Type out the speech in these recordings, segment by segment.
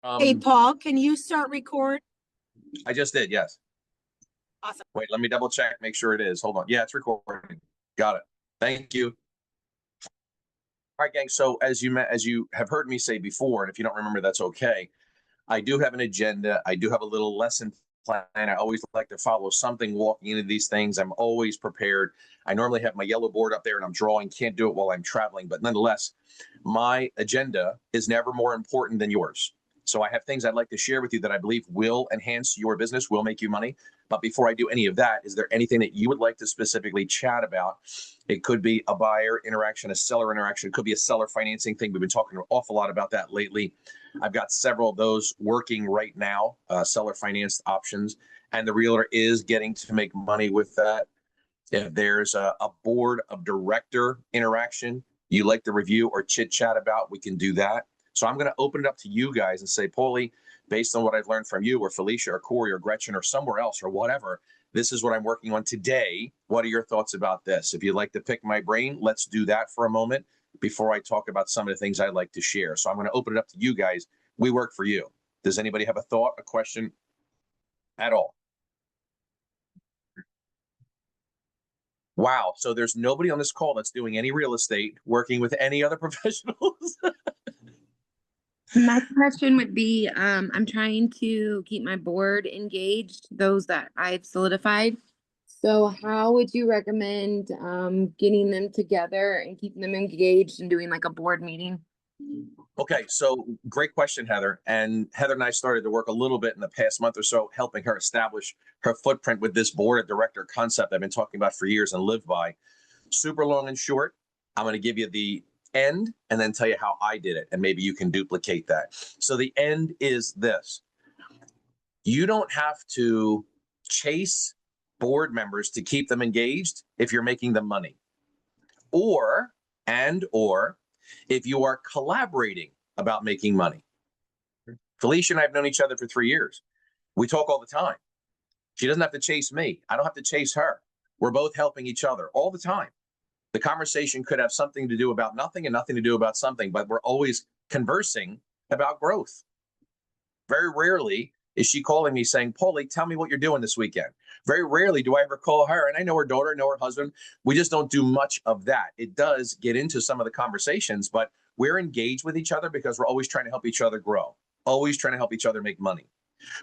Hey, Paul, can you start recording? I just did, yes. Awesome. Wait, let me double check, make sure it is. Hold on. Yeah, it's recording. Got it. Thank you. All right, gang. So as you have heard me say before, and if you don't remember, that's okay. I do have an agenda. I do have a little lesson plan. I always like to follow something walking into these things. I'm always prepared. I normally have my yellow board up there and I'm drawing. Can't do it while I'm traveling, but nonetheless, my agenda is never more important than yours. So I have things I'd like to share with you that I believe will enhance your business, will make you money. But before I do any of that, is there anything that you would like to specifically chat about? It could be a buyer interaction, a seller interaction. It could be a seller financing thing. We've been talking an awful lot about that lately. I've got several of those working right now, seller financed options, and the realtor is getting to make money with that. If there's a board of director interaction you like to review or chit chat about, we can do that. So I'm going to open it up to you guys and say, Paulie, based on what I've learned from you or Felicia or Corey or Gretchen or somewhere else or whatever, this is what I'm working on today. What are your thoughts about this? If you'd like to pick my brain, let's do that for a moment before I talk about some of the things I'd like to share. So I'm going to open it up to you guys. We work for you. Does anybody have a thought, a question at all? Wow. So there's nobody on this call that's doing any real estate, working with any other professionals. My question would be, I'm trying to keep my board engaged, those that I've solidified. So how would you recommend getting them together and keeping them engaged and doing like a board meeting? Okay, so great question, Heather. And Heather and I started to work a little bit in the past month or so, helping her establish her footprint with this board of director concept I've been talking about for years and live by. Super long and short. I'm going to give you the end and then tell you how I did it, and maybe you can duplicate that. So the end is this. You don't have to chase board members to keep them engaged if you're making them money. Or if you are collaborating about making money. Felicia and I have known each other for 3 years. We talk all the time. She doesn't have to chase me. I don't have to chase her. We're both helping each other all the time. The conversation could have something to do about nothing and nothing to do about something, but we're always conversing about growth. Very rarely is she calling me saying, Paulie, tell me what you're doing this weekend. Very rarely do I ever call her, and I know her daughter, I know her husband. We just don't do much of that. It does get into some of the conversations, but we're engaged with each other because we're always trying to help each other grow, always trying to help each other make money.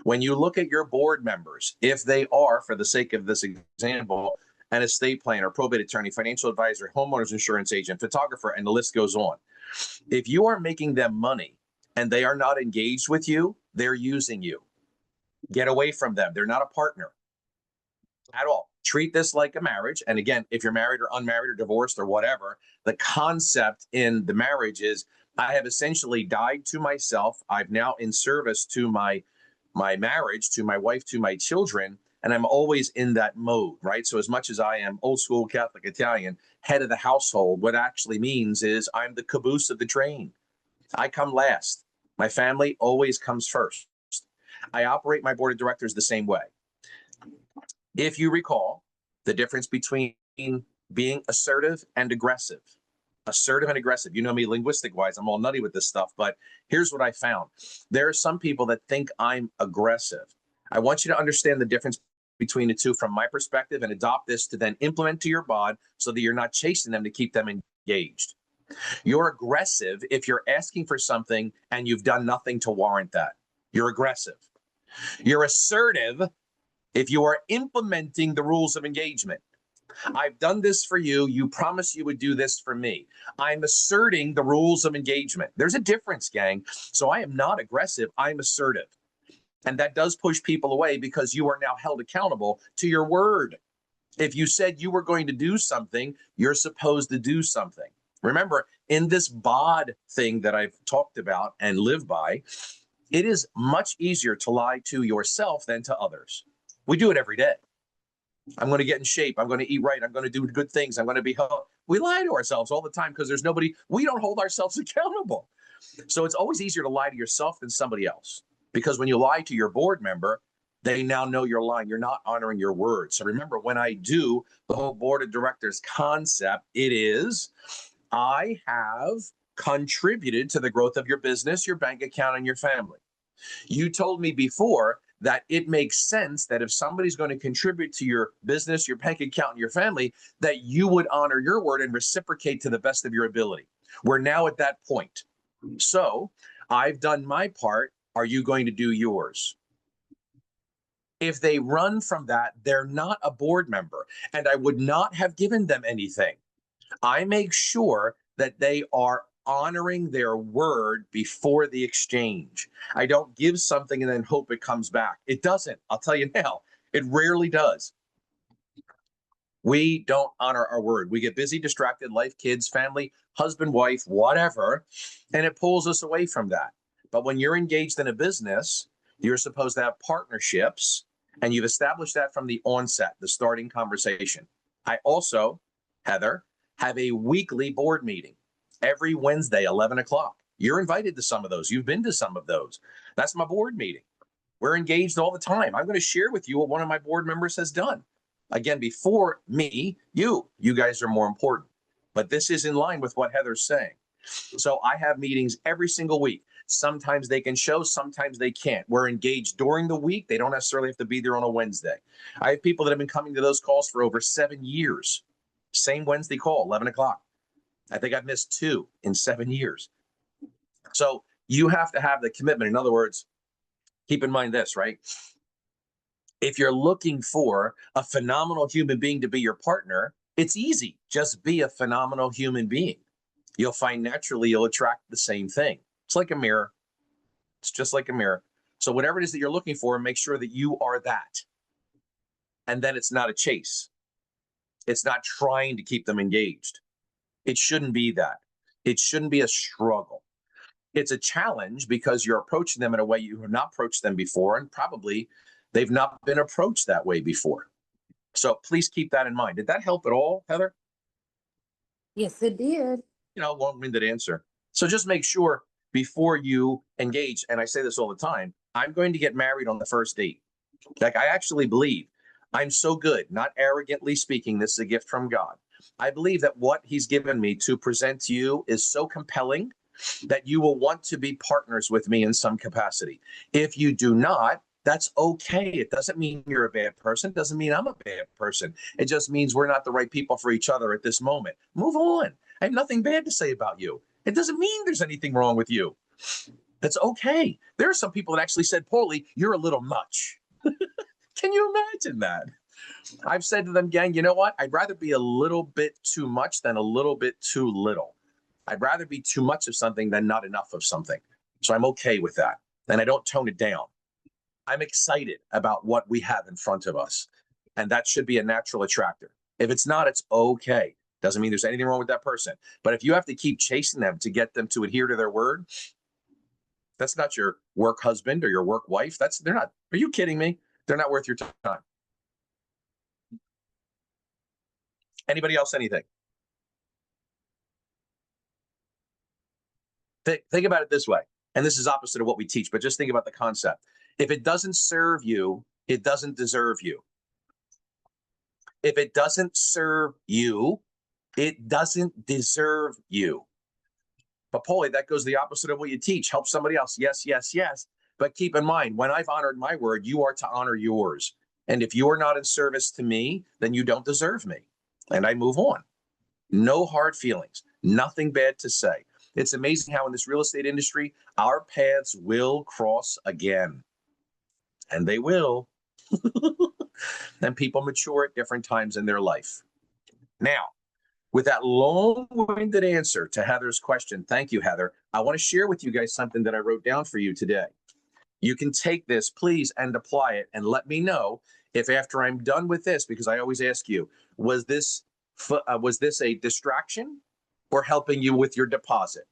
When you look at your board members, if they are, for the sake of this example, an estate planner, probate attorney, financial advisor, homeowners insurance agent, photographer, and the list goes on. If you are making them money and they are not engaged with you, they're using you. Get away from them. They're not a partner at all. Treat this like a marriage. And again, if you're married or unmarried or divorced or whatever, the concept in the marriage is I have essentially died to myself. I've now in service to my marriage, to my wife, to my children, and I'm always in that mode, right? So as much as I am old school Catholic Italian, head of the household, what actually means is I'm the caboose of the train. I come last. My family always comes first. I operate my board of directors the same way. If you recall, the difference between being assertive and aggressive. Assertive and aggressive. You know me linguistic wise, I'm all nutty with this stuff, but here's what I found. There are some people that think I'm aggressive. I want you to understand the difference between the two from my perspective and adopt this to then implement to your bod so that you're not chasing them to keep them engaged. You're aggressive if you're asking for something and you've done nothing to warrant that. You're aggressive. You're assertive if you are implementing the rules of engagement. I've done this for you. You promised you would do this for me. I'm asserting the rules of engagement. There's a difference, gang. So I am not aggressive. I'm assertive. And that does push people away because you are now held accountable to your word. If you said you were going to do something, you're supposed to do something. Remember, in this bod thing that I've talked about and live by, it is much easier to lie to yourself than to others. We do it every day. I'm going to get in shape. I'm going to eat right. I'm going to do good things. I'm going to be healthy. We lie to ourselves all the time because there's nobody, we don't hold ourselves accountable. So it's always easier to lie to yourself than somebody else. Because when you lie to your board member, they now know you're lying. You're not honoring your word. So remember, when I do the whole board of directors concept, it is, I have contributed to the growth of your business, your bank account, and your family. You told me before that it makes sense that if somebody's going to contribute to your business, your bank account, and your family, that you would honor your word and reciprocate to the best of your ability. We're now at that point. So I've done my part. Are you going to do yours? If they run from that, they're not a board member, and I would not have given them anything. I make sure that they are honoring their word before the exchange. I don't give something and then hope it comes back. It doesn't. I'll tell you now, it rarely does. We don't honor our word. We get busy, distracted, life, kids, family, husband, wife, whatever, and it pulls us away from that. But when you're engaged in a business, you're supposed to have partnerships, and you've established that from the onset, the starting conversation. I also, Heather, have a weekly board meeting every Wednesday, 11 o'clock. You're invited to some of those. You've been to some of those. That's my board meeting. We're engaged all the time. I'm going to share with you what one of my board members has done. Again, before me, you guys are more important. But this is in line with what Heather's saying. So I have meetings every single week. Sometimes they can show, sometimes they can't. We're engaged during the week. They don't necessarily have to be there on a Wednesday. I have people that have been coming to those calls for over 7 years. Same Wednesday call, 11 o'clock. I think I've missed 2 in 7 years. So you have to have the commitment. In other words, keep in mind this, right? If you're looking for a phenomenal human being to be your partner, it's easy. Just be a phenomenal human being. You'll find naturally you'll attract the same thing. It's like a mirror. It's just like a mirror. So whatever it is that you're looking for, make sure that you are that. And then it's not a chase. It's not trying to keep them engaged. It shouldn't be that. It shouldn't be a struggle. It's a challenge because you're approaching them in a way you have not approached them before, and probably they've not been approached that way before. So please keep that in mind. Did that help at all, Heather? Yes, it did. Long-winded answer. So just make sure before you engage, and I say this all the time, I'm going to get married on the first date. Like, I actually believe I'm so good, not arrogantly speaking, this is a gift from God. I believe that what he's given me to present to you is so compelling that you will want to be partners with me in some capacity. If you do not, that's okay. It doesn't mean you're a bad person. It doesn't mean I'm a bad person. It just means we're not the right people for each other at this moment. Move on. I have nothing bad to say about you. It doesn't mean there's anything wrong with you. That's okay. There are some people that actually said, Paulie, you're a little much. Can you imagine that? I've said to them, gang, you know what? I'd rather be a little bit too much than a little bit too little. I'd rather be too much of something than not enough of something. So I'm okay with that. And I don't tone it down. I'm excited about what we have in front of us. And that should be a natural attractor. If it's not, it's okay. Doesn't mean there's anything wrong with that person. But if you have to keep chasing them to get them to adhere to their word, that's not your work husband or your work wife. They're not. Are you kidding me? They're not worth your time. Anybody else, anything? Think about it this way. And this is opposite of what we teach, but just think about the concept. If it doesn't serve you, it doesn't deserve you. If it doesn't serve you, it doesn't deserve you. But Paulie, that goes the opposite of what you teach. Help somebody else. Yes, yes, yes. But keep in mind, when I've honored my word, you are to honor yours. And if you are not in service to me, then you don't deserve me. And I move on. No hard feelings. Nothing bad to say. It's amazing how in this real estate industry, our paths will cross again. And they will. And people mature at different times in their life. Now, with that long-winded answer to Heather's question, thank you, Heather. I want to share with you guys something that I wrote down for you today. You can take this, please, and apply it, and let me know if after I'm done with this, because I always ask you, was this a distraction or helping you with your deposit?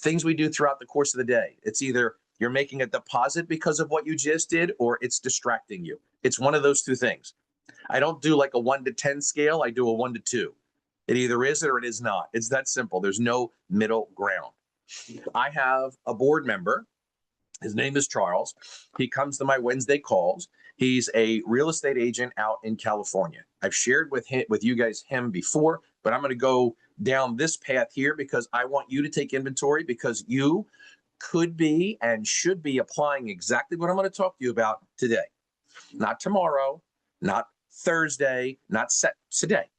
Things we do throughout the course of the day. It's either you're making a deposit because of what you just did, or it's distracting you. It's one of those two things. I don't do like a 1 to 10 scale. I do a 1 to 2. It either is or it is not. It's that simple. There's no middle ground. I have a board member. His name is Charles. He comes to my Wednesday calls. He's a real estate agent out in California. I've shared with you guys him before, but I'm going to go down this path here because I want you to take inventory, because you could be and should be applying exactly what I'm going to talk to you about today. Not tomorrow, not Thursday, not today.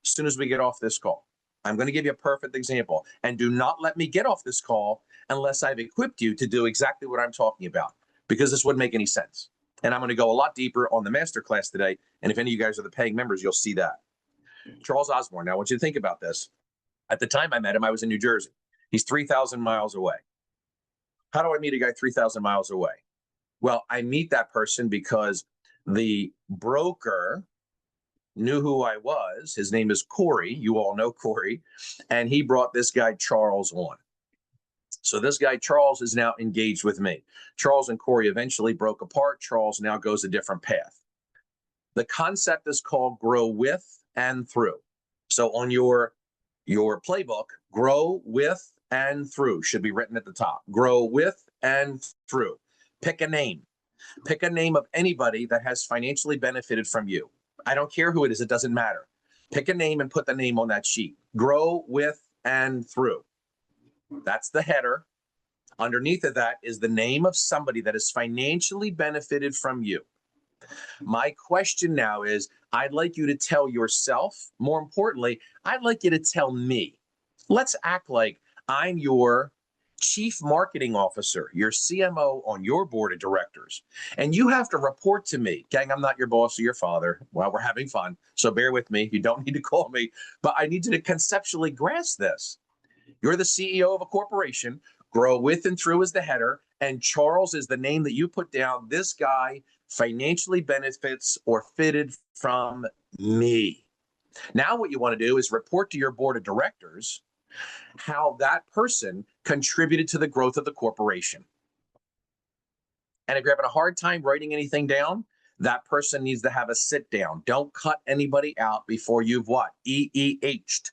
As soon as we get off this call, I'm going to give you a perfect example. And do not let me get off this call unless I've equipped you to do exactly what I'm talking about, because this wouldn't make any sense. And I'm going to go a lot deeper on the masterclass today. And if any of you guys are the paying members, you'll see that. Charles Osborne. Now, I want you to think about this. At the time I met him, I was in New Jersey. He's 3,000 miles away. How do I meet a guy 3,000 miles away? Well, I meet that person because the broker knew who I was. His name is Corey. You all know Corey. And he brought this guy, Charles, on. So this guy, Charles, is now engaged with me. Charles and Corey eventually broke apart. Charles now goes a different path. The concept is called grow with and through. So on your playbook, grow with and through should be written at the top. Grow with and through. Pick a name. Pick a name of anybody that has financially benefited from you. I don't care who it is. It doesn't matter. Pick a name and put the name on that sheet. Grow with and through. That's the header. Underneath of that is the name of somebody that has financially benefited from you. My question now is, I'd like you to tell yourself, more importantly, I'd like you to tell me. Let's act like I'm your chief marketing officer, your CMO on your board of directors, and you have to report to me. Gang, I'm not your boss or your father. Well, we're having fun, so bear with me. You don't need to call me, but I need you to conceptually grasp this. You're the CEO of a corporation. Grow with and through is the header, and Charles is the name that you put down. This guy financially benefits or fitted from me. Now what you want to do is report to your board of directors how that person contributed to the growth of the corporation. And if you're having a hard time writing anything down, that person needs to have a sit down. Don't cut anybody out before you've what? EEH'd.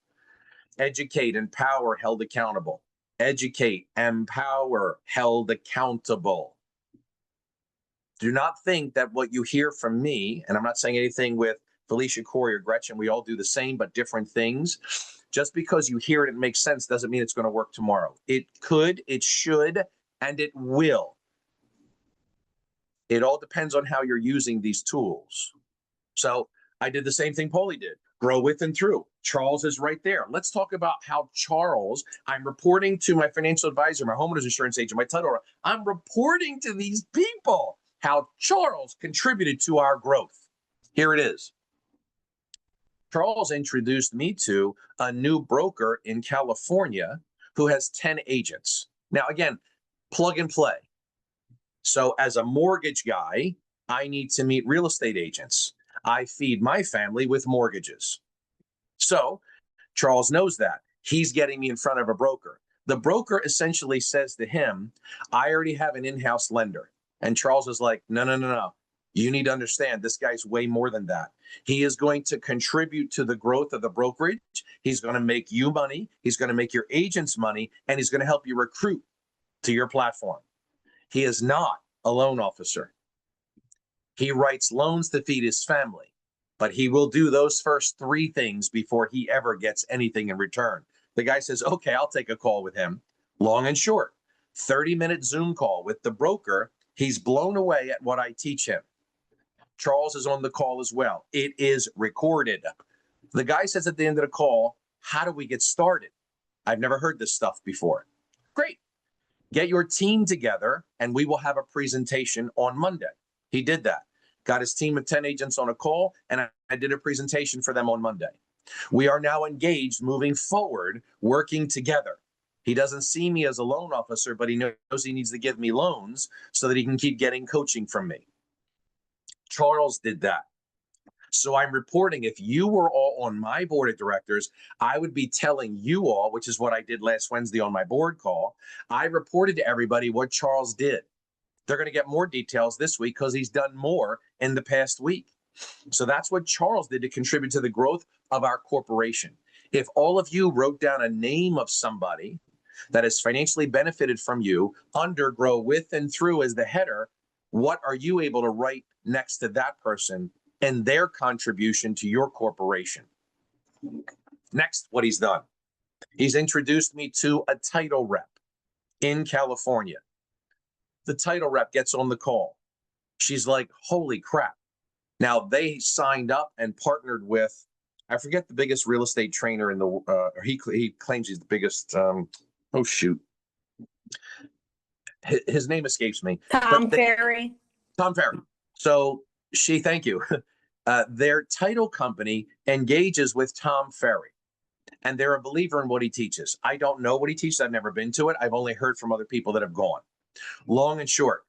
Educate, empower, held accountable. Educate, empower, held accountable. Do not think that what you hear from me, and I'm not saying anything with Felicia, Corey, or Gretchen, we all do the same but different things. Just because you hear it and it makes sense doesn't mean it's going to work tomorrow. It could, it should, and it will. It all depends on how you're using these tools. So I did the same thing Paulie did. Grow with and through. Charles is right there. Let's talk about how Charles, I'm reporting to my financial advisor, my homeowner's insurance agent, my title owner. I'm reporting to these people how Charles contributed to our growth. Here it is. Charles introduced me to a new broker in California who has 10 agents. Now, again, plug and play. So as a mortgage guy, I need to meet real estate agents. I feed my family with mortgages. So Charles knows that. He's getting me in front of a broker. The broker essentially says to him, I already have an in-house lender. And Charles is like, no. You need to understand this guy's way more than that. He is going to contribute to the growth of the brokerage. He's going to make you money. He's going to make your agents money, and he's going to help you recruit to your platform. He is not a loan officer. He writes loans to feed his family, but he will do those first 3 things before he ever gets anything in return. The guy says, okay, I'll take a call with him. Long and short, 30-minute Zoom call with the broker. He's blown away at what I teach him. Charles is on the call as well. It is recorded. The guy says at the end of the call, how do we get started? I've never heard this stuff before. Great. Get your team together and we will have a presentation on Monday. He did that. Got his team of 10 agents on a call, and I did a presentation for them on Monday. We are now engaged, moving forward, working together. He doesn't see me as a loan officer, but he knows he needs to give me loans so that he can keep getting coaching from me. Charles did that. So I'm reporting, if you were all on my board of directors, I would be telling you all, which is what I did last Wednesday on my board call. I reported to everybody what Charles did. They're going to get more details this week because he's done more in the past week. So that's what Charles did to contribute to the growth of our corporation. If all of you wrote down a name of somebody that has financially benefited from you under grow with and through as the header, what are you able to write next to that person and their contribution to your corporation? Next, what he's done. He's introduced me to a title rep in California. The title rep gets on the call. She's like, holy crap. Now they signed up and partnered with, I forget the biggest real estate trainer in the, he claims he's the biggest, oh shoot. His name escapes me. Tom Ferry. Tom Ferry. So thank you. Their title company engages with Tom Ferry, and they're a believer in what he teaches. I don't know what he teaches. I've never been to it. I've only heard from other people that have gone. Long and short,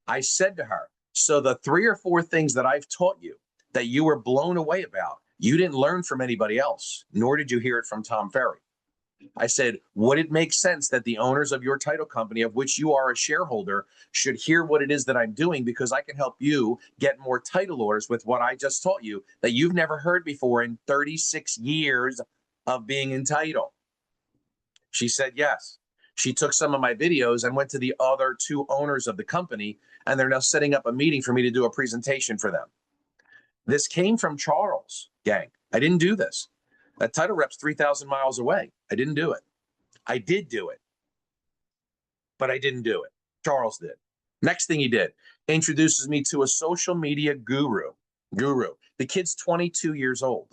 I said to her, so the 3 or 4 things that I've taught you that you were blown away about, you didn't learn from anybody else, nor did you hear it from Tom Ferry. I said, would it make sense that the owners of your title company, of which you are a shareholder, should hear what it is that I'm doing, because I can help you get more title orders with what I just taught you that you've never heard before in 36 years of being in title? She said yes. She took some of my videos and went to the other 2 owners of the company, and they're now setting up a meeting for me to do a presentation for them. This came from Charles, gang. I didn't do this. That title rep's 3,000 miles away. I didn't do it. I did do it, but I didn't do it. Charles did. Next thing he did, introduces me to a social media guru. The kid's 22 years old.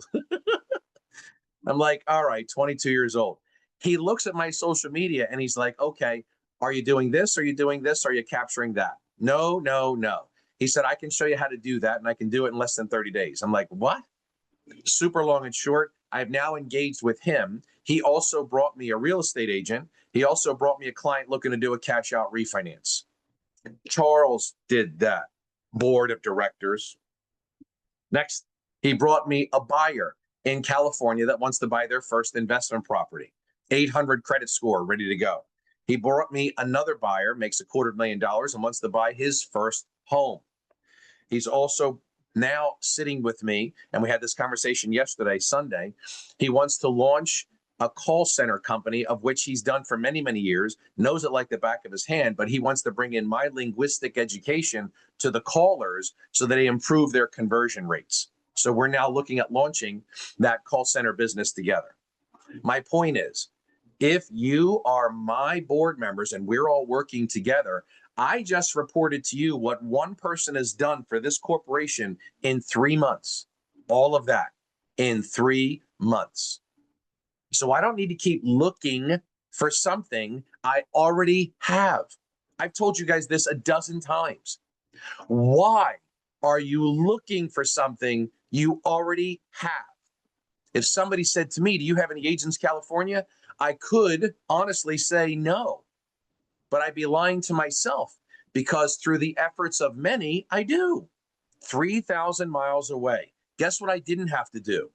I'm like, all right, 22 years old. He looks at my social media and he's like, okay, are you doing this? Are you doing this? Are you capturing that? No, no, no. He said, I can show you how to do that, and I can do it in less than 30 days. I'm like, what? Super long and short. I've now engaged with him. He also brought me a real estate agent. He also brought me a client looking to do a cash out refinance. Charles did that. Board of directors. Next, he brought me a buyer in California that wants to buy their first investment property. 800 credit score, ready to go. He brought me another buyer, makes $250,000 and wants to buy his first home. He's also now sitting with me, and we had this conversation yesterday, Sunday. He wants to launch a call center company, of which he's done for many, many years, knows it like the back of his hand, but he wants to bring in my linguistic education to the callers so that they improve their conversion rates. So we're now looking at launching that call center business together. My point is, if you are my board members and we're all working together, I just reported to you what one person has done for this corporation in 3 months. All of that in 3 months. So I don't need to keep looking for something I already have. I've told you guys this a dozen times. Why are you looking for something you already have? If somebody said to me, do you have any agents in California? I could honestly say no, but I'd be lying to myself, because through the efforts of many, I do. 3,000 miles away. Guess what I didn't have to do?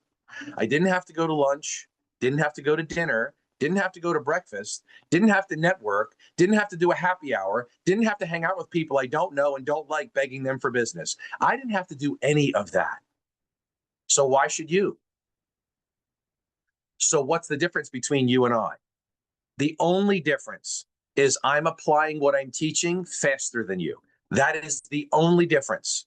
I didn't have to go to lunch, didn't have to go to dinner, didn't have to go to breakfast, didn't have to network, didn't have to do a happy hour, didn't have to hang out with people I don't know and don't like, begging them for business. I didn't have to do any of that. So why should you? So what's the difference between you and I? The only difference is I'm applying what I'm teaching faster than you. That is the only difference.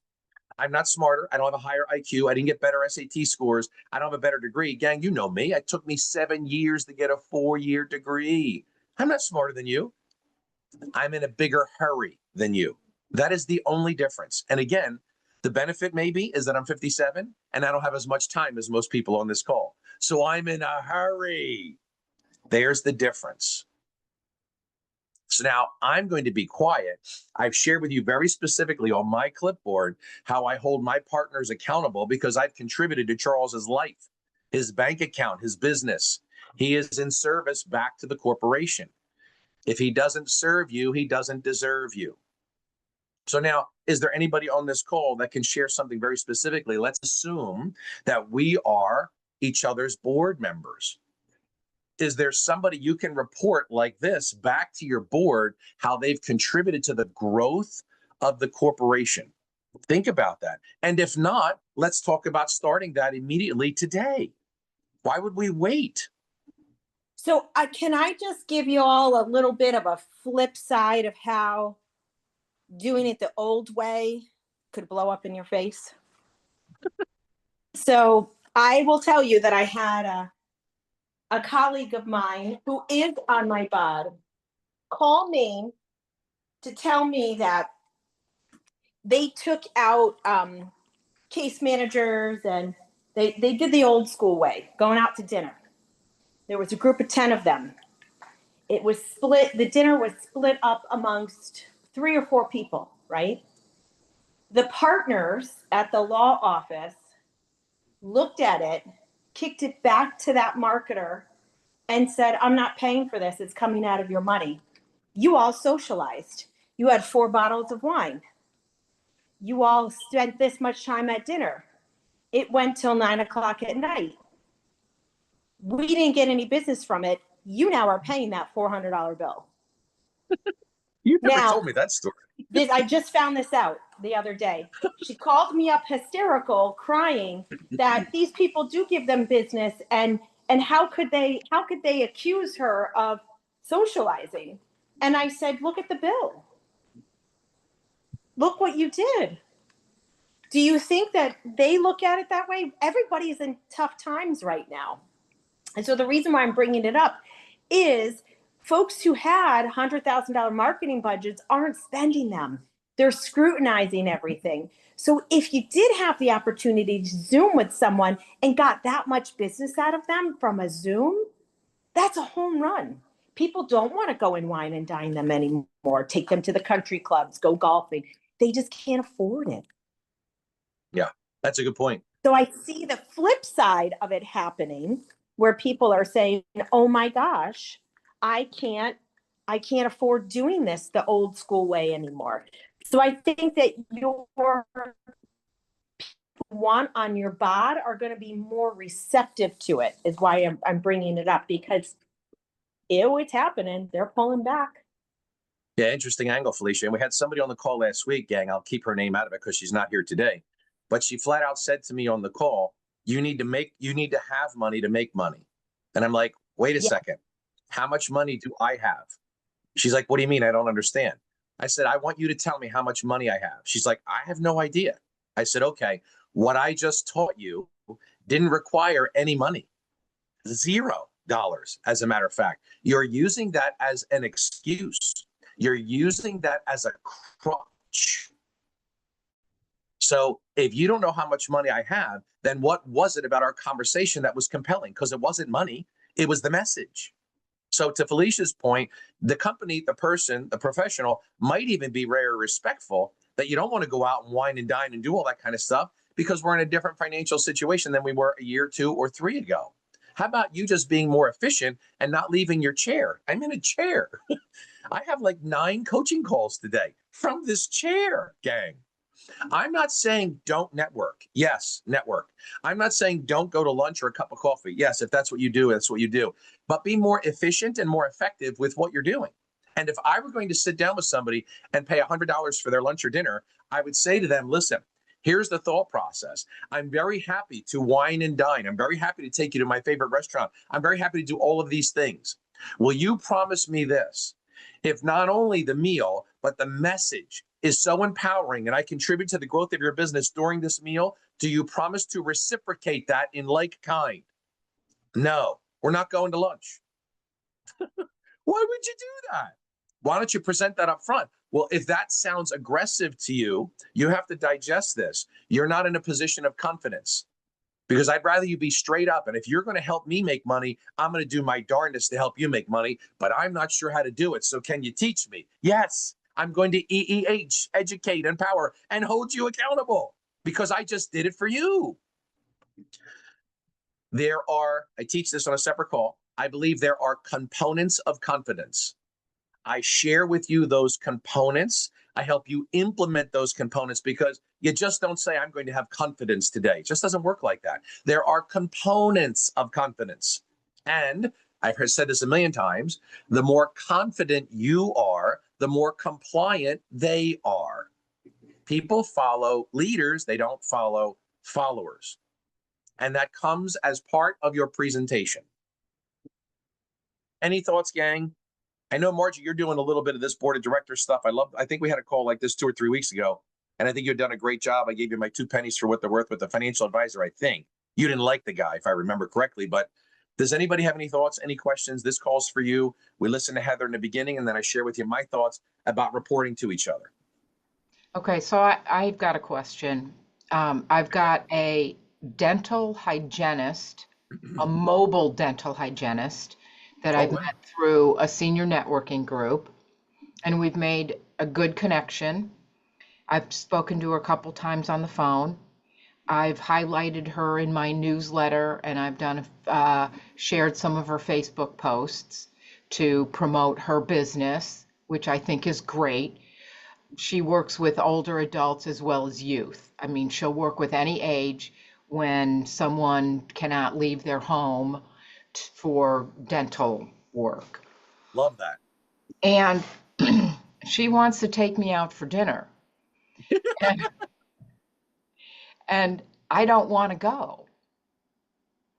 I'm not smarter. I don't have a higher IQ. I didn't get better SAT scores. I don't have a better degree. Gang, you know me. It took me 7 years to get a 4-year degree. I'm not smarter than you. I'm in a bigger hurry than you. That is the only difference. And again, the benefit maybe is that I'm 57 and I don't have as much time as most people on this call. So I'm in a hurry. There's the difference. So now I'm going to be quiet. I've shared with you very specifically on my clipboard how I hold my partners accountable, because I've contributed to Charles's life, his bank account, his business. He is in service back to the corporation. If he doesn't serve you, he doesn't deserve you. So now, is there anybody on this call that can share something very specifically? Let's assume that we are each other's board members. Is there somebody you can report like this back to your board, how they've contributed to the growth of the corporation? Think about that. And if not, let's talk about starting that immediately today. Why would we wait? So can I just give you all a little bit of a flip side of how doing it the old way could blow up in your face? So I will tell you that I had a colleague of mine who is on my board call Maine to tell me that they took out case managers and they did the old school way, going out to dinner. There was a group of 10 of them. It was split, the dinner was split up amongst 3 or 4 people, right? The partners at the law office looked at it, kicked it back to that marketer, and said, I'm not paying for this. It's coming out of your money. You all socialized. You had 4 bottles of wine. You all spent this much time at dinner. It went till 9 o'clock at night. We didn't get any business from it. You now are paying that $400 bill. You never Now, told me that story. I just found this out the other day. She called me up hysterical, crying that these people do give them business, and how could they accuse her of socializing? And I said, look at the bill. Look what you did. Do you think that they look at it that way? Everybody's in tough times right now. And so the reason why I'm bringing it up is folks who had $100,000 marketing budgets aren't spending them. They're scrutinizing everything. So if you did have the opportunity to Zoom with someone and got that much business out of them from a Zoom, that's a home run. People don't want to go and wine and dine them anymore, take them to the country clubs, go golfing. They just can't afford it. Yeah, that's a good point. So I see the flip side of it happening where people are saying, oh my gosh, I can't afford doing this the old school way anymore. So I think that your want on your bod are going to be more receptive to it, is why I'm bringing it up, because it's happening. They're pulling back. Yeah, interesting angle, Felicia. And we had somebody on the call last week, gang. I'll keep her name out of it because she's not here today. But she flat out said to me on the call, you need to have money to make money. And I'm like, wait a second. How much money do I have? She's like, what do you mean? I don't understand. I said, I want you to tell me how much money I have. She's like, I have no idea. I said, okay, what I just taught you didn't require any money. $0, as a matter of fact. You're using that as an excuse. You're using that as a crutch. So if you don't know how much money I have, then what was it about our conversation that was compelling? Because it wasn't money, it was the message. So to Felicia's point, the company, the person, the professional might even be very respectful that you don't want to go out and wine and dine and do all that kind of stuff because we're in a different financial situation than we were a year, 2 or 3 ago. How about you just being more efficient and not leaving your chair? I'm in a chair. I have like 9 coaching calls today from this chair, gang. I'm not saying don't network. Yes, network. I'm not saying don't go to lunch or a cup of coffee. Yes, if that's what you do, that's what you do. But be more efficient and more effective with what you're doing. And if I were going to sit down with somebody and pay $100 for their lunch or dinner, I would say to them, listen, here's the thought process. I'm very happy to wine and dine. I'm very happy to take you to my favorite restaurant. I'm very happy to do all of these things. Will you promise me this? If not only the meal, but the message is so empowering and I contribute to the growth of your business during this meal, do you promise to reciprocate that in like kind? No, we're not going to lunch. Why would you do that? Why don't you present that up front? Well, if that sounds aggressive to you, you have to digest this. You're not in a position of confidence because I'd rather you be straight up. And if you're going to help me make money, I'm going to do my darndest to help you make money, but I'm not sure how to do it. So can you teach me? Yes, I'm going to EEH, educate, empower, and hold you accountable because I just did it for you. I teach this on a separate call. I believe there are components of confidence. I share with you those components. I help you implement those components because you just don't say, I'm going to have confidence today. It just doesn't work like that. There are components of confidence. And I've said this a million times, the more confident you are, the more compliant they are. People follow leaders, they don't follow followers. And that comes as part of your presentation. Any thoughts, gang? I know, Margie, you're doing a little bit of this board of directors stuff. I think we had a call like this 2 or 3 weeks ago, and I think you've done a great job. I gave you my 2 pennies for what they're worth with the financial advisor, I think. You didn't like the guy, if I remember correctly, but Does anybody have any thoughts, any questions? This call's for you. We listen to Heather in the beginning, and then I share with you my thoughts about reporting to each other. Okay, so I've got a question. I've got a dental hygienist, a mobile dental hygienist that I've wow. met through a senior networking group, and we've made a good connection. I've spoken to her a couple times on the phone. I've highlighted her in my newsletter, and I've done shared some of her Facebook posts to promote her business, which I think is great. She works with older adults as well as youth. I mean, she'll work with any age when someone cannot leave their home for dental work. Love that. And she wants to take me out for dinner. And I don't want to go.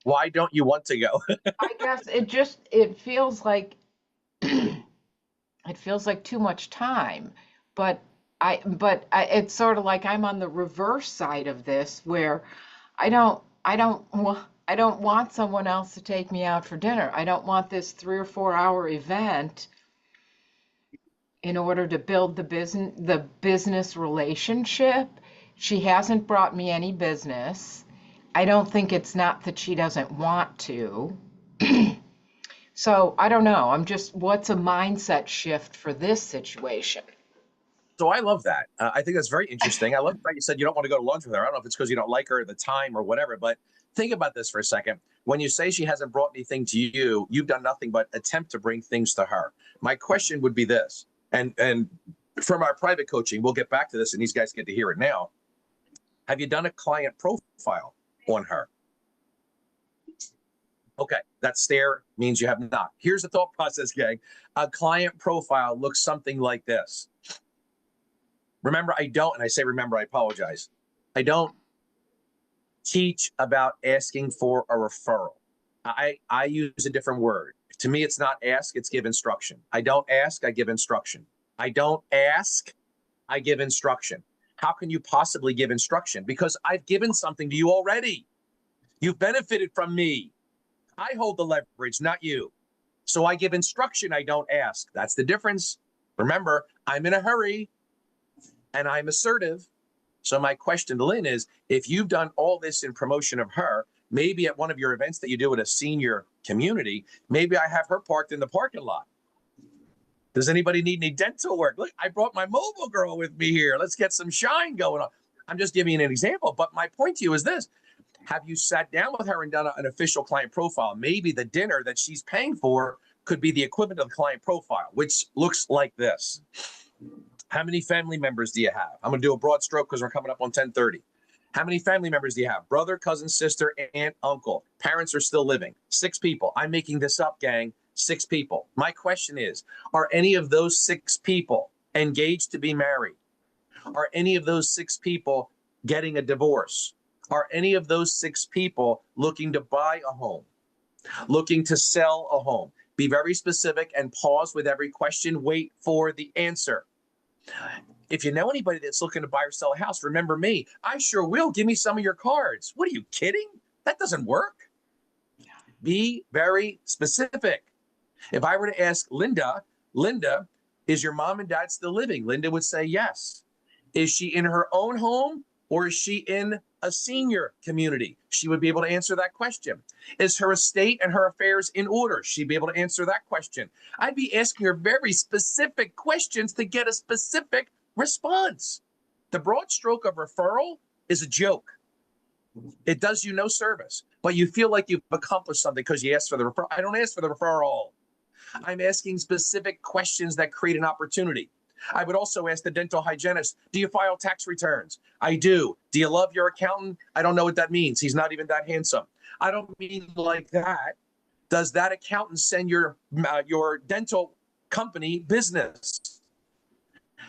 Why don't you want to go? I guess it feels like it feels like too much time. But it's sort of like I'm on the reverse side of this where I don't want someone else to take me out for dinner. I don't want this 3 or 4 hour event in order to build the business relationship. She hasn't brought me any business. I don't think it's not that she doesn't want to. So I don't know. What's a mindset shift for this situation? So I love that. I think that's very interesting. I love that you said you don't want to go to lunch with her. I don't know if it's because you don't like her at the time or whatever, but think about this for a second. When you say she hasn't brought anything to you, you've done nothing but attempt to bring things to her. My question would be this, and from our private coaching, we'll get back to this and these guys get to hear it now. Have you done a client profile on her? Okay, that stare means you have not. Here's the thought process, gang. A client profile looks something like this. Remember, I don't, and I say remember, I apologize. I don't teach about asking for a referral. I use a different word. To me, it's not ask, it's give instruction. I don't ask, I give instruction. I don't ask, I give instruction. How can you possibly give instruction? Because I've given something to you already. You've benefited from me. I hold the leverage, not you. So I give instruction, I don't ask. That's the difference. Remember, I'm in a hurry and I'm assertive. So my question to Lynn is, if you've done all this in promotion of her, maybe at one of your events that you do at a senior community, maybe I have her parked in the parking lot. Does anybody need any dental work? Look, I brought my mobile girl with me here. Let's get some shine going on. I'm just giving you an example. But my point to you is this. Have you sat down with her and done an official client profile? Maybe the dinner that she's paying for could be the equivalent of the client profile, which looks like this. How many family members do you have? I'm going to do a broad stroke because we're coming up on 10:30. How many family members do you have? Brother, cousin, sister, aunt, uncle. Parents are still living. 6 people. I'm making this up, gang. 6 people. My question is, are any of those 6 people engaged to be married? Are any of those 6 people getting a divorce? Are any of those 6 people looking to buy a home? Looking to sell a home? Be very specific and pause with every question. Wait for the answer. If you know anybody that's looking to buy or sell a house, remember me. I sure will. Give me some of your cards. What are you kidding? That doesn't work. Be very specific. If I were to ask Linda, is your mom and dad still living? Linda would say yes. Is she in her own home or is she in a senior community? She would be able to answer that question. Is her estate and her affairs in order? She'd be able to answer that question. I'd be asking her very specific questions to get a specific response. The broad stroke of referral is a joke. It does you no service, but you feel like you've accomplished something because you asked for the referral. I don't ask for the referral. I'm asking specific questions that create an opportunity. I would also ask the dental hygienist, do you file tax returns? I do. Do you love your accountant? I don't know what that means. He's not even that handsome. I don't mean like that. Does that accountant send your dental company business?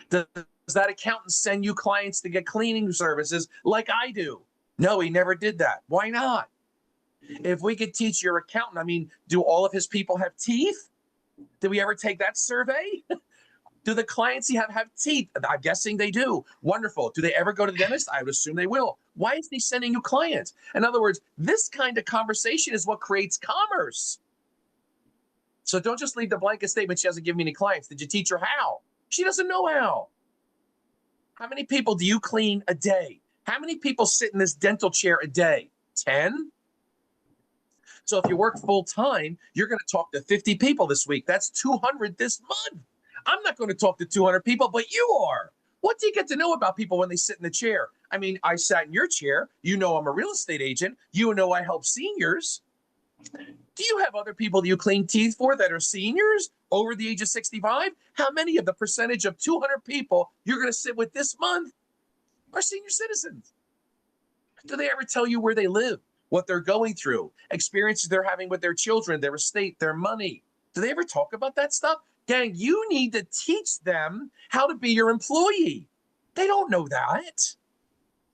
Does that accountant send you clients to get cleaning services like I do? No, he never did that. Why not? If we could teach your accountant, I mean, do all of his people have teeth? Did we ever take that survey? Do the clients you have teeth? I'm guessing they do. Wonderful. Do they ever go to the dentist? I would assume they will. Why is he sending you clients? In other words, this kind of conversation is what creates commerce. So don't just leave the blanket statement, she doesn't give me any clients. Did you teach her how? She doesn't know how. How many people do you clean a day? How many people sit in this dental chair a day? 10? So if you work full time, you're going to talk to 50 people this week. That's 200 this month. I'm not going to talk to 200 people, but you are. What do you get to know about people when they sit in the chair? I mean, I sat in your chair. You know I'm a real estate agent. You know I help seniors. Do you have other people that you clean teeth for that are seniors over the age of 65? How many of the percentage of 200 people you're going to sit with this month are senior citizens? Do they ever tell you where they live, what they're going through, experiences they're having with their children, their estate, their money? Do they ever talk about that stuff? Gang, you need to teach them how to be your employee. They don't know that.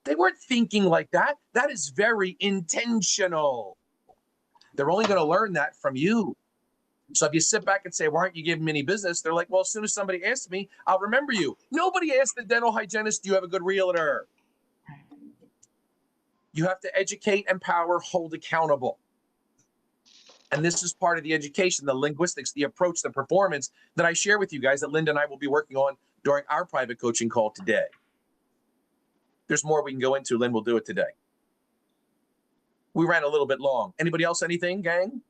They weren't thinking like that. That is very intentional. They're only going to learn that from you. So if you sit back and say, why aren't you giving me any business? They're like, well, as soon as somebody asks me, I'll remember you. Nobody asked the dental hygienist, do you have a good realtor? You have to educate, empower, hold accountable. And this is part of the education, the linguistics, the approach, the performance that I share with you guys that Linda and I will be working on during our private coaching call today. There's more we can go into. Lynn will do it today. We ran a little bit long. Anybody else, anything, gang?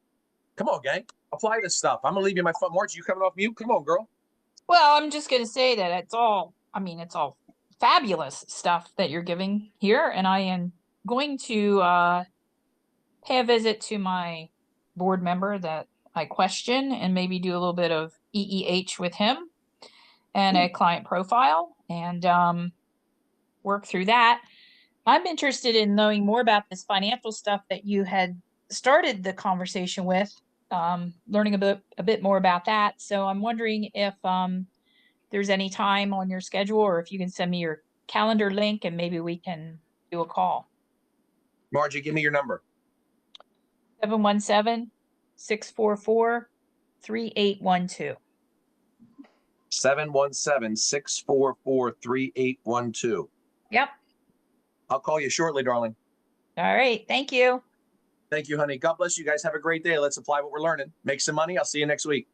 Come on, gang. Apply this stuff. I'm going to leave you my phone. Marge, you coming off mute? Come on, girl. Well, I'm just going to say that it's all fabulous stuff that you're giving here. And I am going to pay a visit to my board member that I question and maybe do a little bit of EEH with him and a client profile and work through that. I'm interested in knowing more about this financial stuff that you had started the conversation with, learning a bit more about that. So I'm wondering if there's any time on your schedule or if you can send me your calendar link and maybe we can do a call. Margie, give me your number. 717-644-3812. 717-644-3812. Yep. I'll call you shortly, darling. All right. Thank you. Thank you, honey. God bless you guys. Have a great day. Let's apply what we're learning. Make some money. I'll see you next week.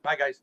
Bye, guys.